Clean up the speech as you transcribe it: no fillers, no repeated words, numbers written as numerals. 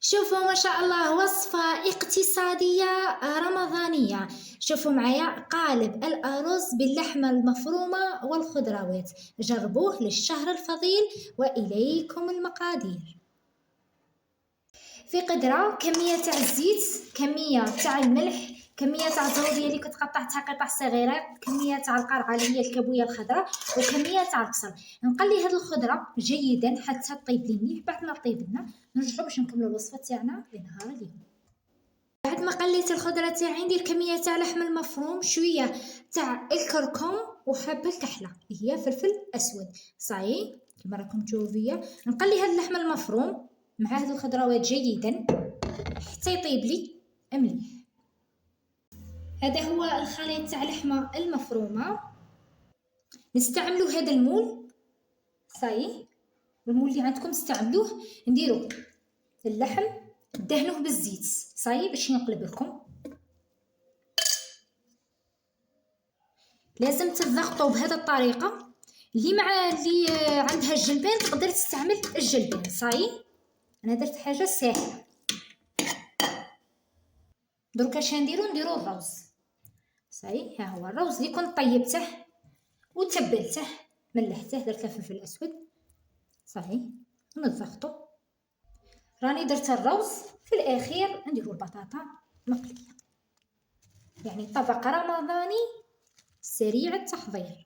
شوفوا ما شاء الله وصفة اقتصادية رمضانية. شوفوا معايا قالب الأرز باللحمة المفرومة والخضروات، جربوه للشهر الفضيل. وإليكم المقادير. في قدرة كمية تاع الزيت، كمية تاع الملح، كمية تاع الزرودية اللي كنت قطعتها قطع صغيرة، كمية تاع القرعة اللي هي الكابوية الخضراء، وكمية تاع البصل. نقلي هاد الخضرة جيدا حتى طيب لي مليح. بعد ما طيب لنا نرجعو باش نكملو الوصفة تاعنا لنهار اليوم. بعد ما قليت الخضرة تاعي ندير كمية تاع لحم المفروم، شوية تاع الكركم وحبة الكحلة اللي هي فلفل أسود. صايي كما راكم تشوفوا فيا نقلي هاد اللحم المفروم مع هاد الخضروات جيدا حتى يطيب لي مليح. هذا هو الخليط تاع اللحمه المفرومه. نستعملوا هذا المول، صاي المول اللي عندكم استعملوه. نديروا اللحم ندهنوه بالزيت صاي باش ينقلب لكم. لازم تضغطوا بهذه الطريقه. اللي عندها الجلبان تقدر تستعمل الجلبان. صاي انا درت حاجه ساهله. درك اش نديروا الروز. صاي ها هو الروز اللي كنت طيبته وتبلته، ملحته، درت له فلفل اسود. صاي نضغطو. راني درت الروز في الاخير نديرو البطاطا مقليه، يعني طبق رمضاني سريع التحضير.